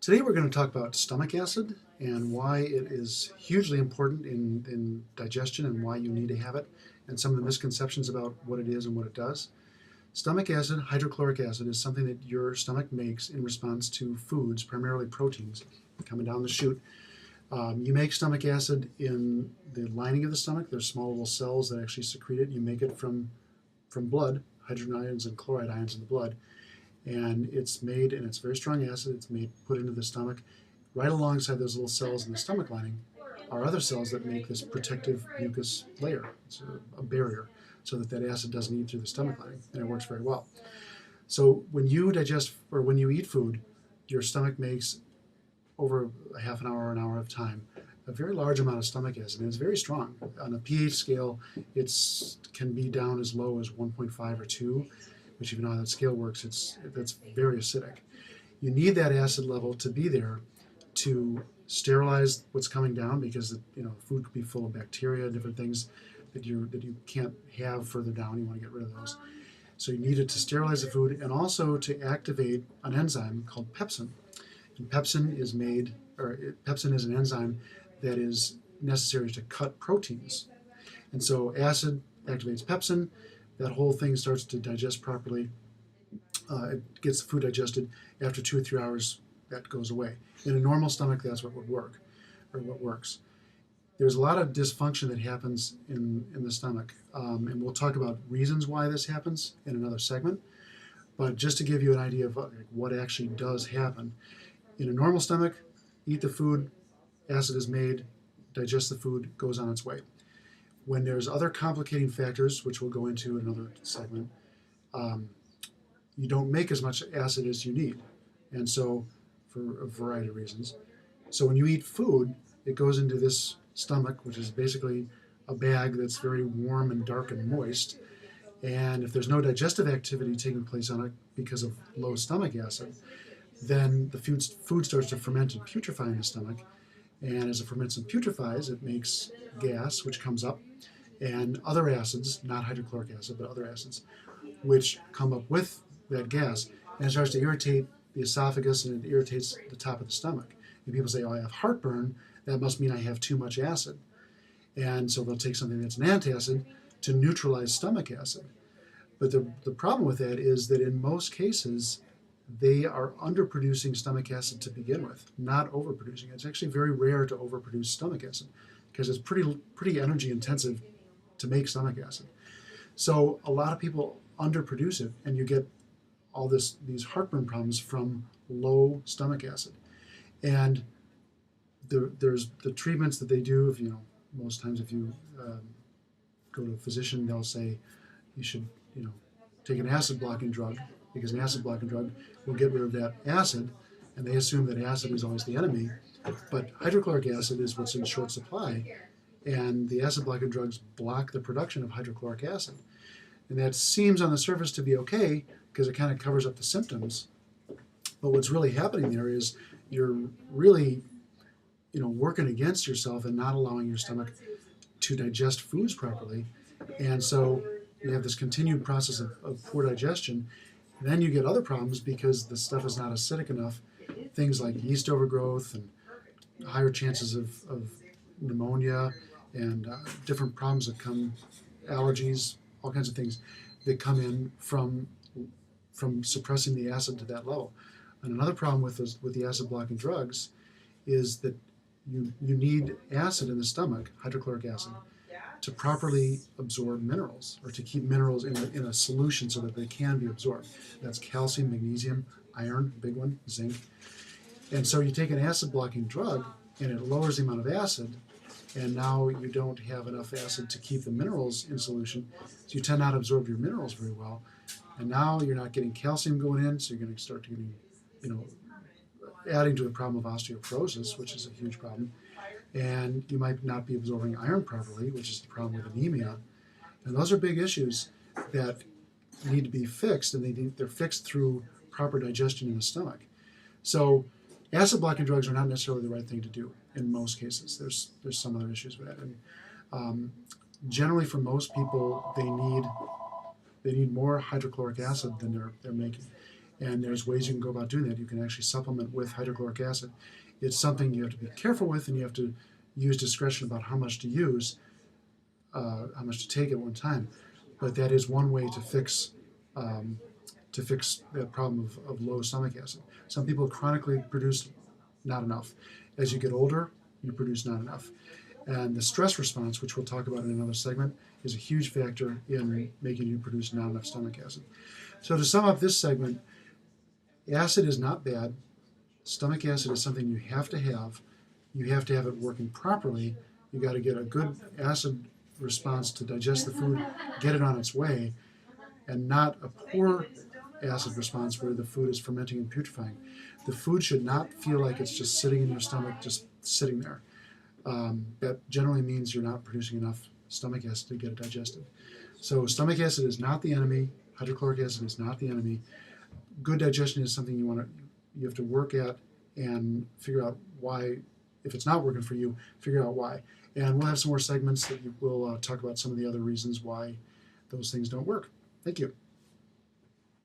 Today we're going to talk about stomach acid and why it is hugely important in digestion and why you need to have it, and some of the misconceptions about what it is and what it does. Stomach acid, hydrochloric acid, is something that your stomach makes in response to foods, primarily proteins, coming down the chute. You make stomach acid in the lining of the stomach. There's small little cells that actually secrete it. You make it from blood, hydrogen ions and chloride ions in the blood, and it's made, and it's very strong acid. It's made, put into the stomach. Right alongside those little cells in the stomach lining are other cells that make this protective mucus layer. It's a barrier so that that acid doesn't eat through the stomach lining, and it works very well. So when you digest or when you eat food, your stomach makes, over a half an hour or an hour of time, a very large amount of stomach acid, and it's very strong. On a pH scale, it can be down as low as 1.5 or 2, which, if you know how that scale works, that's very acidic. You need that acid level to be there to sterilize what's coming down, because food could be full of bacteria, different things that you can't have further down. You want to get rid of those. So you need it to sterilize the food, and also to activate an enzyme called pepsin. And pepsin is pepsin is an enzyme that is necessary to cut proteins. And so acid activates pepsin. That whole thing starts to digest properly. It gets the food digested. After 2 or 3 hours, that goes away. In a normal stomach, that's what would work, or what works. There's a lot of dysfunction that happens in the stomach, and we'll talk about reasons why this happens in another segment. But just to give you an idea of what actually does happen, in a normal stomach, eat the food, acid is made, digest the food, goes on its way. When there's other complicating factors, which we'll go into in another segment, you don't make as much acid as you need, and so, for a variety of reasons. So when you eat food, it goes into this stomach, which is basically a bag that's very warm and dark and moist. And if there's no digestive activity taking place on it because of low stomach acid, then the food starts to ferment and putrefy in the stomach. And as it ferments and putrefies, it makes gas, which comes up, and other acids, not hydrochloric acid, but other acids, which come up with that gas, and it starts to irritate the esophagus, and it irritates the top of the stomach. And people say, oh, I have heartburn, that must mean I have too much acid. And so they'll take something that's an antacid to neutralize stomach acid. But the problem with that is that in most cases, they are underproducing stomach acid to begin with, not overproducing. It's actually very rare to overproduce stomach acid, because it's pretty energy intensive to make stomach acid. So a lot of people underproduce it, and you get all these heartburn problems from low stomach acid. And there's the treatments that they do. Most times if you go to a physician, they'll say you should take an acid blocking drug, because an acid blocking drug will get rid of that acid, and they assume that acid is always the enemy. But hydrochloric acid is what's in short supply, and the acid blocking drugs block the production of hydrochloric acid. And that seems on the surface to be okay, because it kind of covers up the symptoms. But what's really happening there is you're really working against yourself and not allowing your stomach to digest foods properly. And so you have this continued process of poor digestion. Then you get other problems because the stuff is not acidic enough. Things like yeast overgrowth and higher chances of pneumonia, and different problems that come, allergies, all kinds of things that come in from suppressing the acid to that level. And another problem with the acid blocking drugs is that you need acid in the stomach, hydrochloric acid, to properly absorb minerals, or to keep minerals in a solution so that they can be absorbed. That's calcium, magnesium, iron, big one, zinc. And so you take an acid blocking drug, and it lowers the amount of acid, and now you don't have enough acid to keep the minerals in solution, so you tend not to absorb your minerals very well. And now you're not getting calcium going in, so you're going to start getting, adding to the problem of osteoporosis, which is a huge problem. And you might not be absorbing iron properly, which is the problem with anemia. And those are big issues that need to be fixed, and they're fixed through proper digestion in the stomach. So acid blocking drugs are not necessarily the right thing to do in most cases. There's some other issues with that. And generally, for most people, they need more hydrochloric acid than they're making. And there's ways you can go about doing that. You can actually supplement with hydrochloric acid. It's something you have to be careful with, and you have to use discretion about how much to use, how much to take at one time. But that is one way to fix that problem of low stomach acid. Some people chronically produce not enough. As you get older, you produce not enough. And the stress response, which we'll talk about in another segment, is a huge factor in making you produce not enough stomach acid. So to sum up this segment, acid is not bad. Stomach acid is something you have to have. You have to have it working properly. You got to get a good acid response to digest the food, get it on its way, and not a poor acid response where the food is fermenting and putrefying. The food should not feel like it's just sitting in your stomach, just sitting there. That generally means you're not producing enough stomach acid to get it digested. So stomach acid is not the enemy. Hydrochloric acid is not the enemy. Good digestion is something you have to work at and figure out why. If it's not working for you, figure out why. And we'll have some more segments that will talk about some of the other reasons why those things don't work. Thank you.